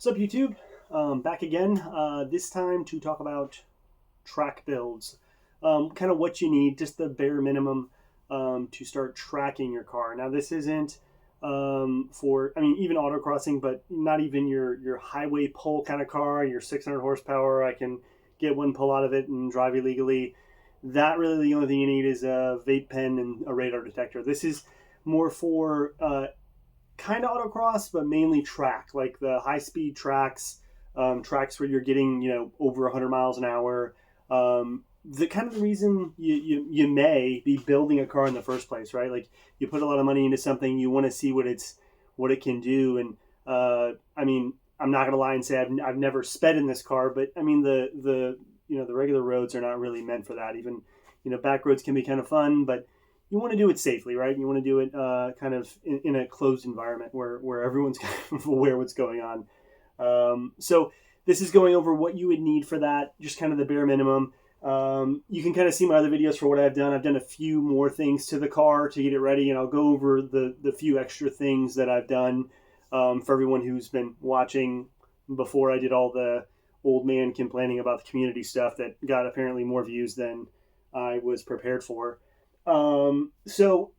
What's up, YouTube? Back again, this time to talk about track builds. Kind of what you need, just the bare minimum to start tracking your car. Now, this isn't even autocrossing, but not even your highway pull kind of car, your 600 horsepower. I can get one pull out of it and drive illegally. That really the only thing you need is a vape pen and a radar detector. This is more for kind of autocross, but mainly track, like the high speed tracks, tracks where you're getting, over 100 miles an hour. The kind of the reason you may be building a car in the first place, right? Like you put a lot of money into something, you want to see what it can do. And I'm not gonna lie and say I've never sped in this car, but I mean the regular roads are not really meant for that. Even back roads can be kind of fun, but you want to do it safely, right? You want to do it kind of in a closed environment where everyone's kind of aware what's going on. So this is going over what you would need for that, just kind of the bare minimum. You can kind of see my other videos for what I've done. I've done a few more things to the car to get it ready, and I'll go over the few extra things that I've done for everyone who's been watching before I did all the old man complaining about the community stuff that got apparently more views than I was prepared for. So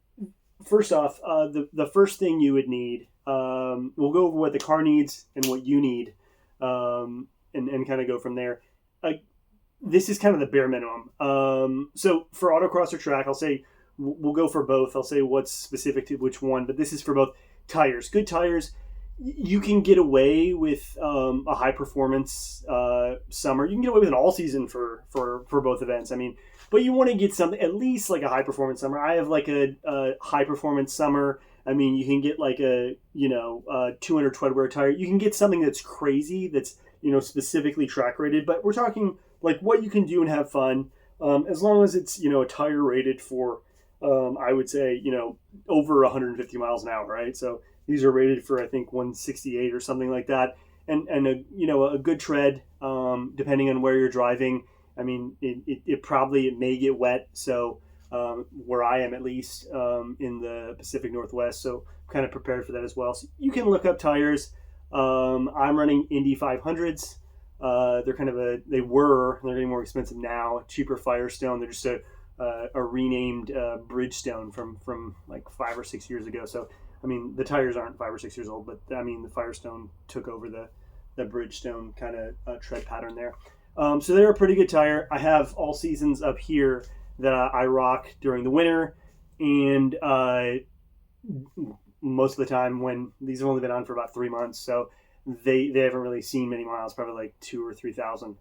first off, the first thing you would need, we'll go over what the car needs and what you need, and kind of go from there. This is kind of the bare minimum. So for autocross or track, I'll say we'll go for both. I'll say what's specific to which one, but this is for both. Tires, good tires. You can get away with a high performance summer. You can get away with an all season for both events. But you want to get something, at least like a high performance summer. I have like a high performance summer. You can get like a 200 treadwear tire. You can get something that's crazy, that's specifically track rated. But we're talking like what you can do and have fun, as long as it's a tire rated for I would say over 150 miles an hour, right? So these are rated for I think 168 or something like that, and a good tread, depending on where you're driving. It may get wet, so where I am at least, in the Pacific Northwest, so I'm kind of prepared for that as well. So you can look up tires. I'm running Indy 500s. They're getting more expensive now. Cheaper Firestone. They're just a renamed Bridgestone from like 5 or 6 years ago. So the tires aren't 5 or 6 years old, but the Firestone took over the Bridgestone kind of tread pattern there. So they're a pretty good tire. I have all seasons up here that I rock during the winter, and most of the time when these have only been on for about 3 months, so they haven't really seen many miles, probably like 2,000 or 3,000.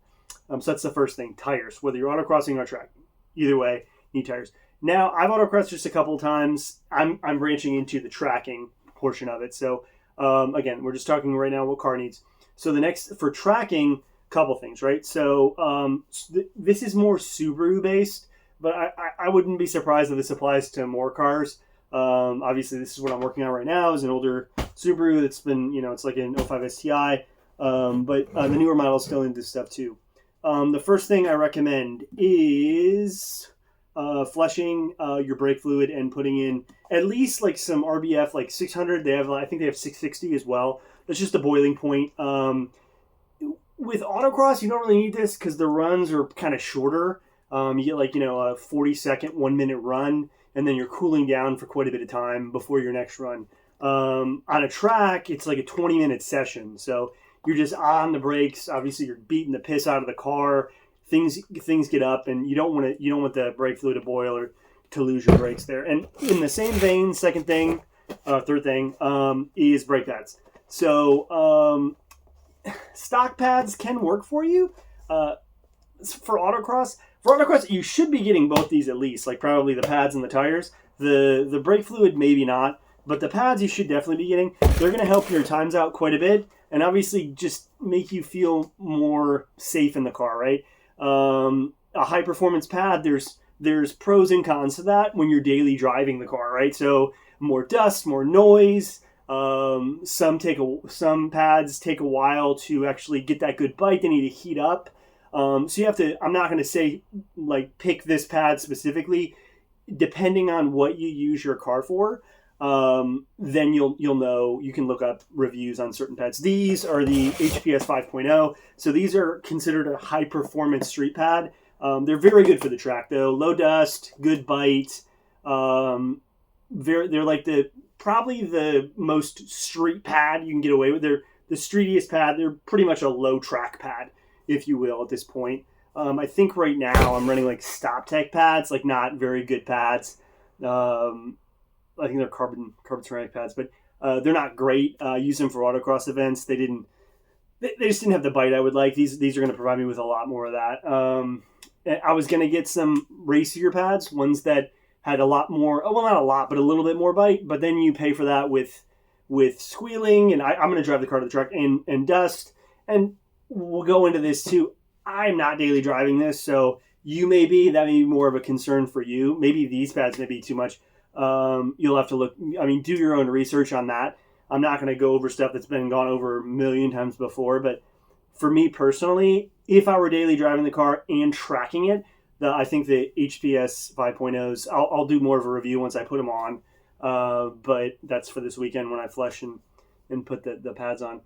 So that's the first thing, tires. Whether you're autocrossing or track, either way, you need tires. Now I've autocrossed just a couple of times. I'm branching into the tracking portion of it. So again, we're just talking right now what car needs. So the next for tracking. Couple things, right? So this is more Subaru based, but I wouldn't be surprised if this applies to more cars. Obviously, this is what I'm working on right now, is an older Subaru that's been, it's like an 05 STI, but the newer models still need this stuff too. The first thing I recommend is flushing your brake fluid and putting in at least like some RBF, like 600. I think they have 660 as well. That's just a boiling point. With autocross, you don't really need this because the runs are kind of shorter. You get like, a 40-second, 1 minute run, and then you're cooling down for quite a bit of time before your next run. On a track, it's like a 20-minute session. So you're just on the brakes. Obviously, you're beating the piss out of the car. Things get up, and you don't want the brake fluid to boil or to lose your brakes there. And in the same vein, third thing, is brake pads. So stock pads can work for you. For autocross, you should be getting both these at least, like probably the pads and the tires. The brake fluid, maybe not, but the pads you should definitely be getting. They're going to help your times out quite a bit, and obviously just make you feel more safe in the car, right? A high performance pad, there's pros and cons to that when you're daily driving the car, right? So more dust, more noise. Some pads take a while to actually get that good bite. They need to heat up. So you have to, I'm not going to say like pick this pad specifically, depending on what you use your car for. then you'll know. You can look up reviews on certain pads. These are the HPS 5.0, so these are considered a high performance street pad. They're very good for the track though. Low dust, good bite. They're like probably the most street pad you can get away with. They're the streetiest pad. They're pretty much a low track pad, if you will, at this point. I think right now I'm running like Stop Tech pads, like not very good pads. I think they're carbon ceramic pads, but they're not great. I use them for autocross events. They just didn't have the bite I would like. These are going to provide me with a lot more of that. I was going to get some racier pads, ones that had a lot more, well, not a lot, but a little bit more bite. But then you pay for that with squealing, and I'm going to drive the car to the track and dust. And we'll go into this too. I'm not daily driving this, so that may be more of a concern for you. Maybe these pads may be too much. You'll have to look, do your own research on that. I'm not going to go over stuff that's been gone over a million times before, but for me personally, if I were daily driving the car and tracking it, I think the HPS 5.0s, I'll do more of a review once I put them on. But that's for this weekend when I flush and put the pads on.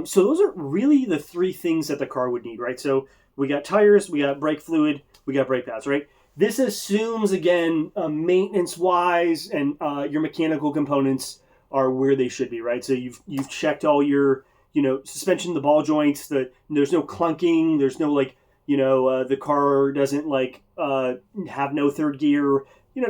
So those are really the three things that the car would need, right? So we got tires, we got brake fluid, we got brake pads, right? This assumes, again, maintenance-wise and your mechanical components are where they should be, right? So you've checked all your, suspension, the ball joints, there's no clunking, there's no, the car doesn't, have no third gear,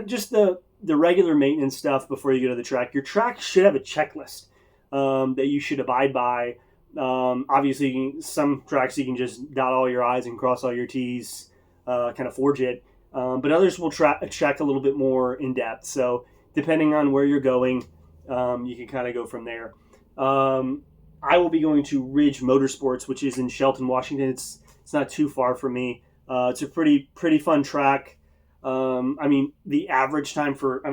just the regular maintenance stuff before you go to the track. Your track should have a checklist that you should abide by. Obviously, some tracks you can just dot all your I's and cross all your T's, kind of forge it. But others will check a little bit more in depth. So depending on where you're going, you can kind of go from there. I will be going to Ridge Motorsports, which is in Shelton, Washington. It's not too far from me. It's a pretty fun track. The average time for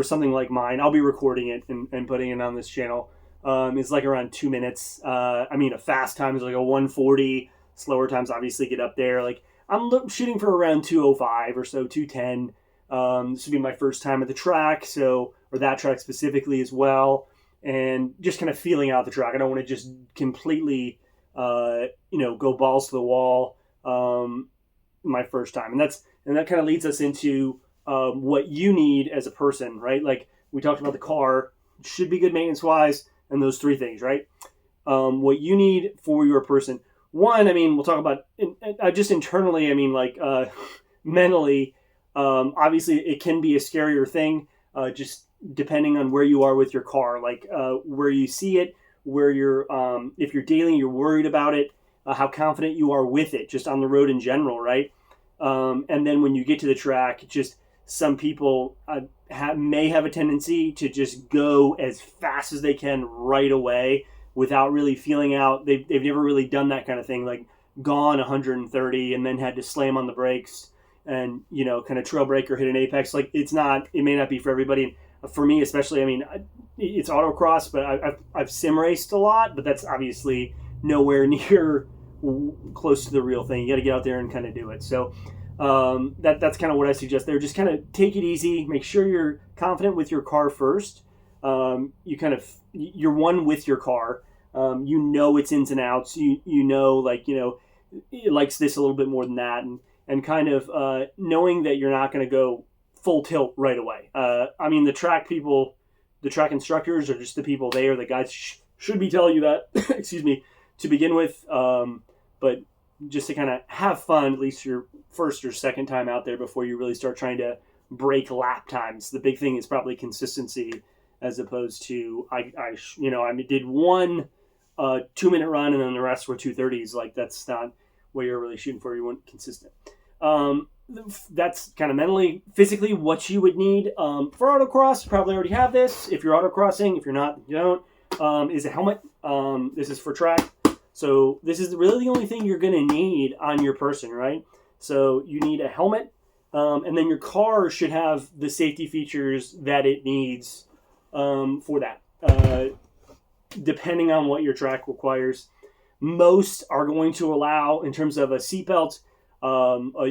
something like mine, I'll be recording it and putting it on this channel, is like around 2 minutes. A fast time is like a 140. Slower times obviously get up there. I'm shooting for around 205 or so, 210. This will be my first time at the track, or that track specifically as well, and just kind of feeling out the track. I don't want to just completely, go balls to the wall my first time, and that kind of leads us into what you need as a person, right? Like we talked about, the car should be good maintenance wise, and those three things, right? What you need for your person. One, we'll talk about just internally. Mentally, obviously it can be a scarier thing, just depending on where you are with your car, where you see it, where you're, if you're daily, you're worried about it, how confident you are with it, just on the road in general, right? And then when you get to the track, just some people may have a tendency to just go as fast as they can right away, without really feeling out. They've never really done that kind of thing, like gone 130 and then had to slam on the brakes and, kind of trail brake or hit an apex. It may not be for everybody. And for me, especially, it's autocross, but I've sim raced a lot, but that's obviously nowhere near close to the real thing. You got to get out there and kind of do it. So that's kind of what I suggest there. Just kind of take it easy. Make sure you're confident with your car first. You're one with your car. Its ins and outs. It likes this a little bit more than that, and kind of knowing that you're not going to go full tilt right away. The track people, the track instructors, are just the people. They are the guys should be telling you that. Excuse me, to begin with. But just to kind of have fun, at least your first or second time out there, before you really start trying to break lap times. The big thing is probably consistency, as opposed to I did one 2-minute run and then the rest were 230s. That's not what you're really shooting for. You want consistent. That's kind of mentally. Physically, what you would need for autocross, you probably already have this. If you're autocrossing, if you're not, you don't. Is a helmet. This is for track. So this is really the only thing you're going to need on your person, right? So you need a helmet, and then your car should have the safety features that it needs for that. Depending on what your track requires, most are going to allow, in terms of a seatbelt,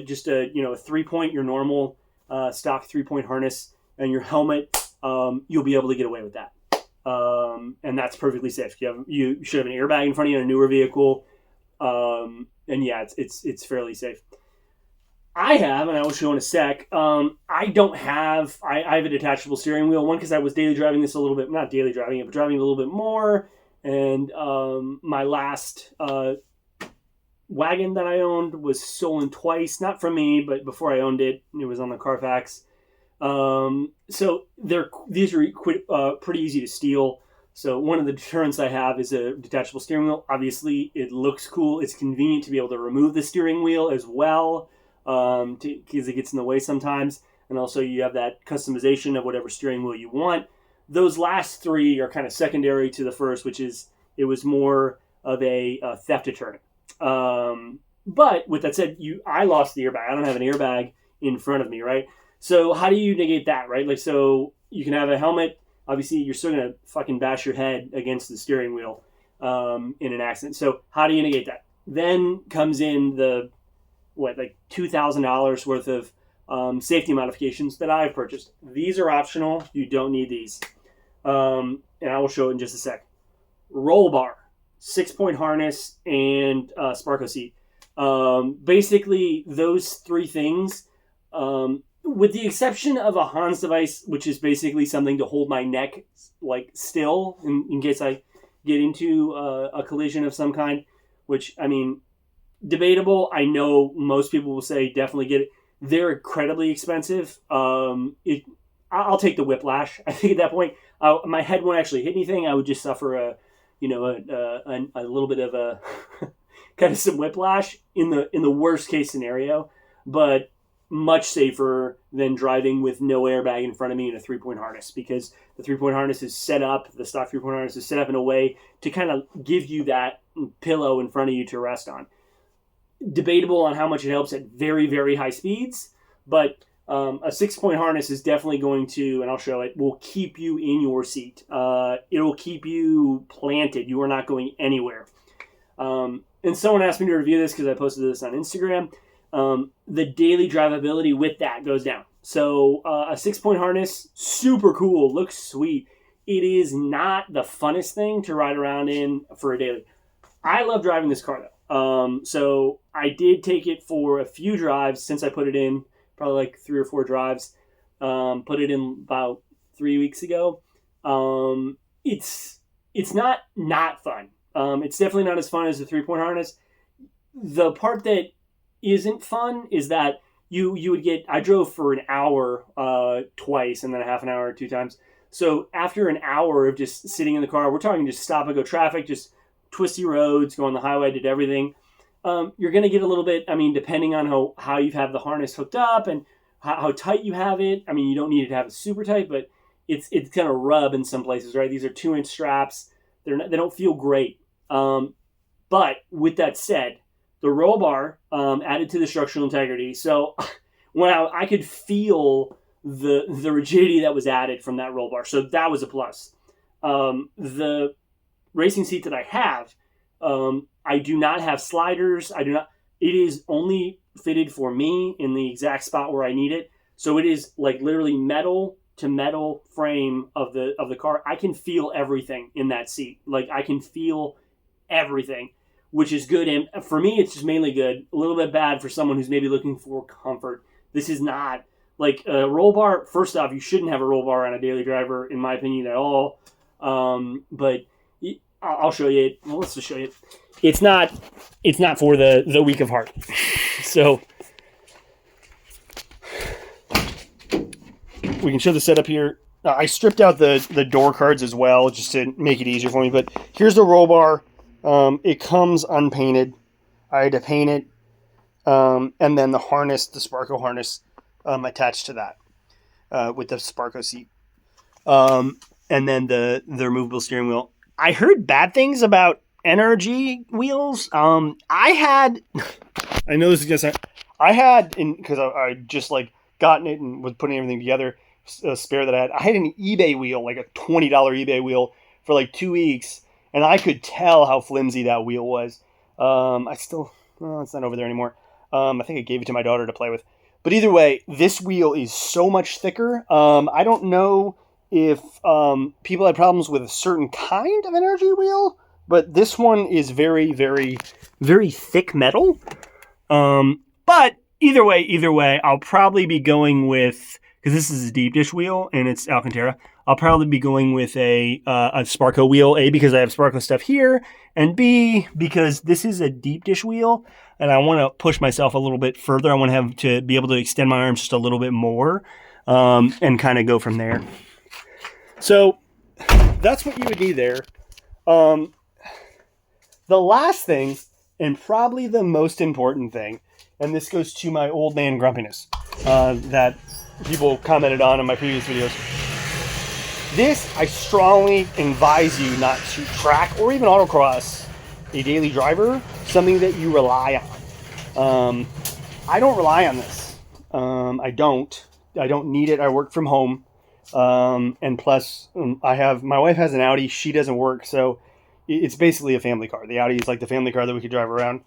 just a 3-point, your normal stock 3-point harness, and your helmet you'll be able to get away with that. And that's perfectly safe. You should have an airbag in front of you in a newer vehicle. And yeah, it's fairly safe. I have, and I will show in a sec. I don't have. I have a detachable steering wheel. One, because I was daily driving this a little bit, not daily driving it, but driving it a little bit more. And my last wagon that I owned was stolen twice, not from me, but before I owned it, it was on the Carfax. So these are pretty easy to steal. So one of the deterrents I have is a detachable steering wheel. Obviously, it looks cool. It's convenient to be able to remove the steering wheel as well, because it gets in the way sometimes. And also you have that customization of whatever steering wheel you want. Those last three are kind of secondary to the first, which is it was more of a theft deterrent. But with that said, I lost the airbag. I don't have an airbag in front of me, right? So how do you negate that, right? Like, so you can have a helmet. Obviously, you're still going to fucking bash your head against the steering wheel in an accident. So how do you negate that? Then comes in the, $2,000 worth of safety modifications that I've purchased. These are optional. You don't need these. And I will show it in just a sec. Roll bar, 6-point harness, and Sparco seat. Basically, those three things, with the exception of a Hans device, which is basically something to hold my neck still in case I get into a collision of some kind, which, I mean, debatable. I know most people will say definitely get it. They're incredibly expensive. I'll take the whiplash. I think at that point, my head won't actually hit anything. I would just suffer a little bit of a kind of some whiplash in the worst case scenario, but much safer than driving with no airbag in front of me in a 3-point harness, because the 3-point harness is set up, the stock 3-point harness is set up in a way to kind of give you that pillow in front of you to rest on. Debatable on how much it helps at very, very high speeds, but a 6-point harness is definitely going to, and I'll show it, will keep you in your seat. It'll keep you planted. You are not going anywhere. And someone asked me to review this because I posted this on Instagram. The daily drivability with that goes down. So a 6-point harness, super cool, looks sweet. It is not the funnest thing to ride around in for a daily. I love driving this car though. So I did take it for a few drives since I put it in, probably like 3 or 4 drives. Put it in about 3 weeks ago. It's not fun. It's definitely not as fun as the 3-point harness. The part that isn't fun is that you would get, I drove for an hour twice and then a half an hour 2 times. So after an hour of just sitting in the car, we're talking just stop and go traffic, just twisty roads, go on the highway, did everything. You're going to get a little bit, I mean, depending on how you have the harness hooked up and how tight you have it. I mean, you don't need it to have it super tight, but it's going to rub in some places, right? These are 2-inch straps. They don't feel great. But with that said, the roll bar added to the structural integrity. So when I could feel the rigidity that was added from that roll bar. So that was a plus. The racing seat that I have, I do not have sliders. It is only fitted for me in the exact spot where I need it. So it is like literally metal to metal frame of the car. I can feel everything in that seat. Like I can feel everything, which is good. And for me, it's just mainly good. A little bit bad for someone who's maybe looking for comfort. This is not like a roll bar. First off, you shouldn't have a roll bar on a daily driver, in my opinion, at all. But I'll show you it. Well, let's just show you it. It's not for the weak of heart. So we can show the setup here. I stripped out the door cards as well, just to make it easier for me. But here's the roll bar. It comes unpainted. I had to paint it. And then the harness, the Sparco harness, attached to that with the Sparco seat. And then the removable steering wheel. I heard bad things about NRG wheels. I know this is gonna sound. I had, because I just like gotten it and was putting everything together, a spare that I had. I had an eBay wheel, like a $20 eBay wheel, for like 2 weeks, and I could tell how flimsy that wheel was. It's not over there anymore. I think I gave it to my daughter to play with. But either way, this wheel is so much thicker. I don't know if people had problems with a certain kind of energy wheel, but this one is very, very, very thick metal. But either way, I'll probably be going with, because this is a deep dish wheel and it's Alcantara, I'll probably be going with a Sparco wheel, A, because I have Sparco stuff here, and B, because this is a deep dish wheel and I want to push myself a little bit further. I want to have to be able to extend my arms just a little bit more, and kind of go from there. So that's what you would need there. The last thing, and probably the most important thing, and this goes to my old man grumpiness that people commented on in my previous videos. This, I strongly advise you not to track or even autocross a daily driver, something that you rely on. I don't rely on this. I don't need it. I work from home. And plus, my wife has an Audi. She doesn't work, so it's basically a family car. The Audi is like the family car that we could drive around.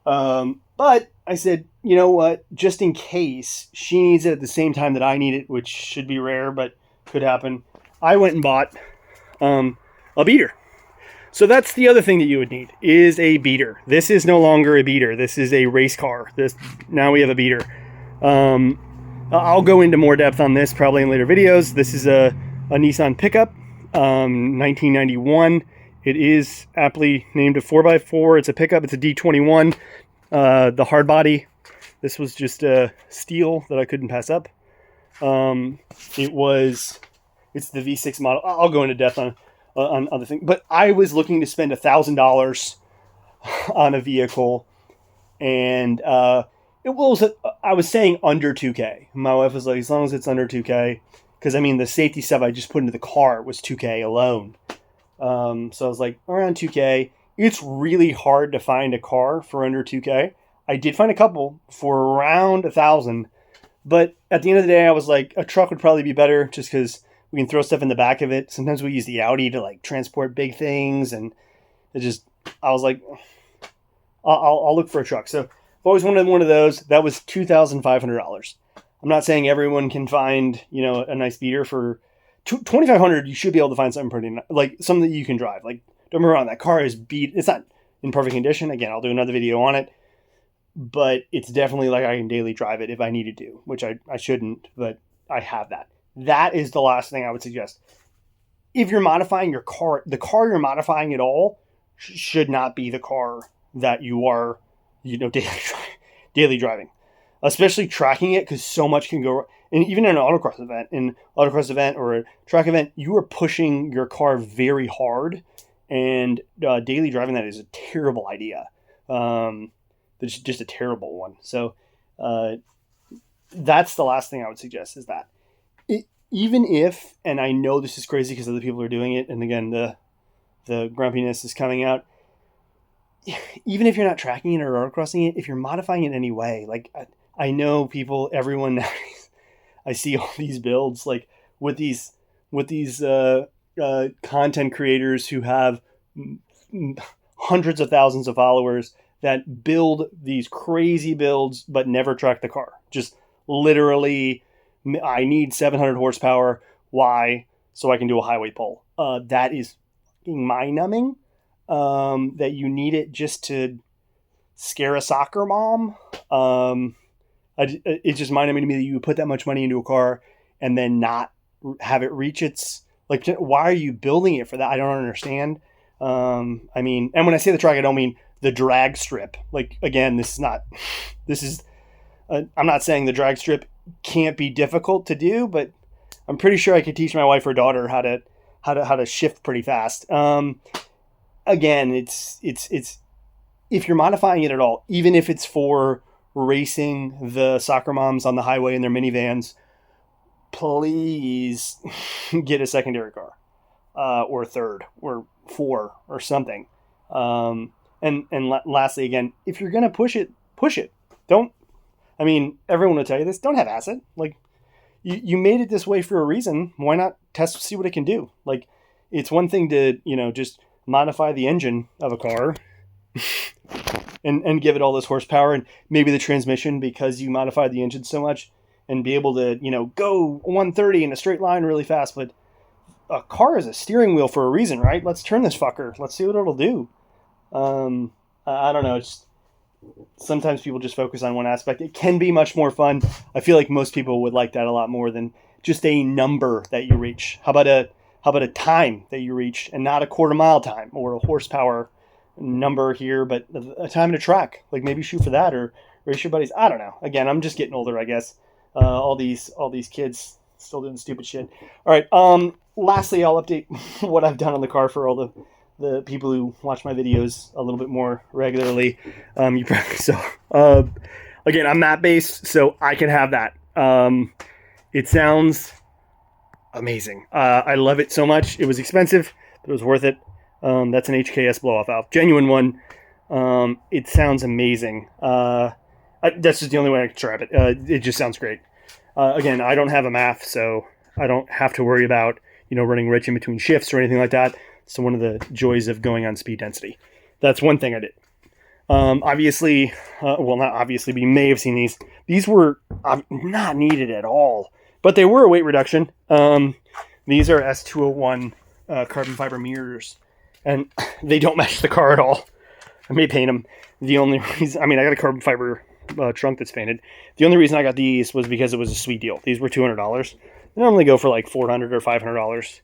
But I said, you know what? Just in case she needs it at the same time that I need it, which should be rare, but could happen, I went and bought a beater. So that's the other thing that you would need, is a beater. This is no longer a beater. This is a race car. Now we have a beater. I'll go into more depth on this probably in later videos. This is a Nissan pickup, 1991. It is aptly named a 4x4. It's a pickup. It's a D21. The hard body. This was just a steel that I couldn't pass up. It's the V6 model. I'll go into depth on other things, but I was looking to spend $1,000 on a vehicle, and I was saying under 2K. My wife was like, as long as it's under 2K, because I mean the safety stuff I just put into the car was 2K alone. So I was like, around 2K. It's really hard to find a car for under 2K. I did find a couple for around 1,000, but at the end of the day, I was like, a truck would probably be better just because we can throw stuff in the back of it. Sometimes we use the Audi to like transport big things, and I was like, I'll look for a truck. So I've always wanted one of those. That was $2,500. I'm not saying everyone can find, a nice beater for $2,500. You should be able to find something pretty, like something that you can drive. Like, don't get me wrong, that car is beat. It's not in perfect condition. Again, I'll do another video on it, but it's definitely like I can daily drive it if I needed to, which I shouldn't, but I have that. That is the last thing I would suggest. If you're modifying your car, the car you're modifying at all should not be the car that you are, daily driving, especially tracking it, because so much can go. And even in an autocross event or a track event, you are pushing your car very hard, and daily driving that is a terrible idea. It's just a terrible one. So that's the last thing I would suggest, is that. Even if, and I know this is crazy because other people are doing it, and again, the grumpiness is coming out. Even if you're not tracking it or autocrossing it, if you're modifying it anyway, like I know everyone nowadays, I see all these builds like with these content creators who have hundreds of thousands of followers that build these crazy builds but never track the car. Just literally, I need 700 horsepower. Why? So I can do a highway pull. That is fucking mind-numbing. That you need it just to scare a soccer mom. It's just mind-numbing to me that you would put that much money into a car and then not have it reach its... Like, why are you building it for that? I don't understand. And when I say the track, I don't mean the drag strip. Like, again, I'm not saying the drag strip can't be difficult to do, but I'm pretty sure I could teach my wife or daughter how to shift pretty fast. Again, it's if you're modifying it at all, even if it's for racing the soccer moms on the highway in their minivans, please get a secondary car, or third or four or something. Lastly, again, if you're gonna push it. Don't. Everyone will tell you this. Don't have acid. Like, you made it this way for a reason. Why not see what it can do? Like, it's one thing to, just modify the engine of a car and give it all this horsepower and maybe the transmission, because you modified the engine so much, and be able to, go 130 in a straight line really fast. But a car is a steering wheel for a reason, right? Let's turn this fucker. Let's see what it'll do. I don't know. Just sometimes people just focus on one aspect. It can be much more fun. I feel like most people would like that a lot more than just a number that you reach. How about a time that you reach, and not a quarter mile time or a horsepower number here, but a time to track? Like maybe shoot for that or race your buddies. I don't know. Again, I'm just getting older, I guess. All these kids still doing stupid shit. All right. Lastly, I'll update what I've done on the car for all the people who watch my videos a little bit more regularly. You probably saw. Again, I'm map based, so I can have that. It sounds amazing. I love it so much. It was expensive, but it was worth it. That's an HKS blow-off valve, genuine one. It sounds amazing. That's just the only way I can describe it. It just sounds great. Again, I don't have a MAF, so I don't have to worry about running rich in between shifts or anything like that. So one of the joys of going on speed density. That's one thing I did. Obviously, well, not obviously, but you may have seen these. These were not needed at all, but they were a weight reduction. These are S201 carbon fiber mirrors, and they don't match the car at all. I may paint them. The only reason, I got a carbon fiber trunk that's painted. The only reason I got these was because it was a sweet deal. These were $200. They normally go for like $400 or $500.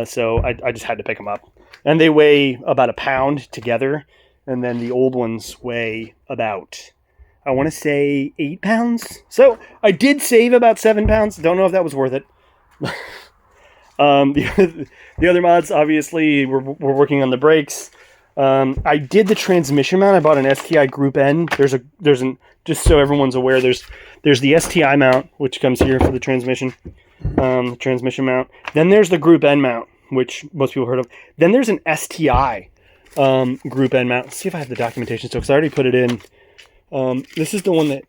So I just had to pick them up, and they weigh about a pound together. And then the old ones weigh about, I want to say 8 pounds. So I did save about 7 pounds. Don't know if that was worth it. The other mods, obviously, we're working on the brakes. I did the transmission mount. I bought an STI Group N. There's an, just so everyone's aware, there's the STI mount, which comes here for the transmission mount. Then there's the Group N mount, which most people heard of. Then there's an STI Group N mount. Let's see if I have the documentation still, because I already put it in. This is the one that,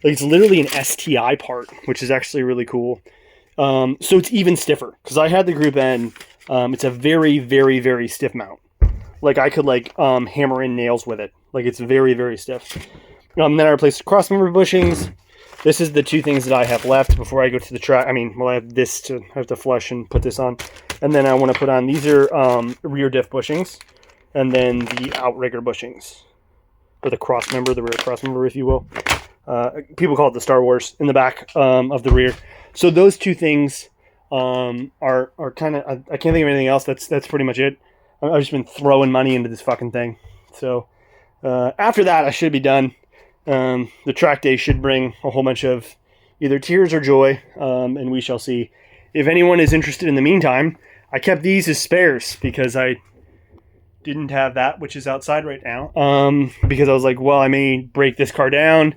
it's literally an STI part, which is actually really cool. So it's even stiffer, because I had the Group N. It's a very, very, very stiff mount. Like I could hammer in nails with it. Like it's very, very stiff. Then I replaced crossmember bushings. This is the two things that I have left before I go to the track. I have this to have to flush and put this on. And then I want to put on, these are rear diff bushings. And then the outrigger bushings. Or the crossmember, the rear crossmember, if you will. People call it the Star Wars in the back of the rear. So those two things are kind of, I can't think of anything else. That's pretty much it. I've just been throwing money into this fucking thing. So after that, I should be done. The track day should bring a whole bunch of either tears or joy, and we shall see. If anyone is interested in the meantime, I kept these as spares because I didn't have that, which is outside right now. Because I was like, well, I may break this car down,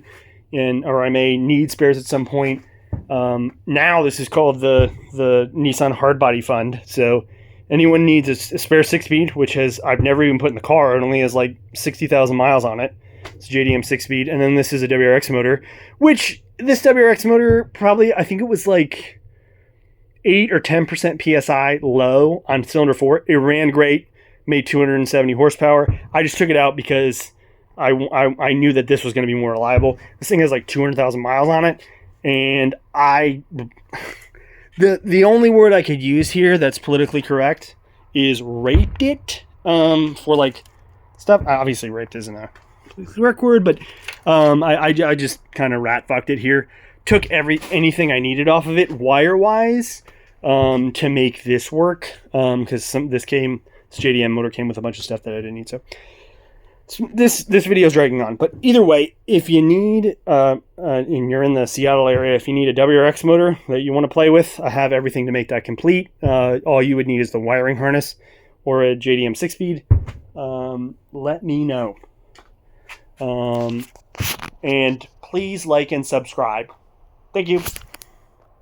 or I may need spares at some point. Now this is called the Nissan Hardbody Fund. So anyone needs a spare 6-speed, which I've never even put in the car. It only has like 60,000 miles on it. It's JDM 6-speed. And then this is a WRX motor, which this WRX motor probably, I think it was like 8 or 10% PSI low on cylinder 4. It ran great, made 270 horsepower. I just took it out because I knew that this was going to be more reliable. This thing has like 200,000 miles on it. And the only word I could use here that's politically correct is raped it for like stuff. Obviously raped isn't a correct word, but I just kind of rat fucked it here. Took anything I needed off of it wire wise to make this work, because this JDM motor came with a bunch of stuff that I didn't need. So this video is dragging on, but either way, if you need and you're in the Seattle area, if you need a WRX motor that you want to play with, I have everything to make that complete. All you would need is the wiring harness or a JDM 6-speed. Let me know. And please like and subscribe. Thank you.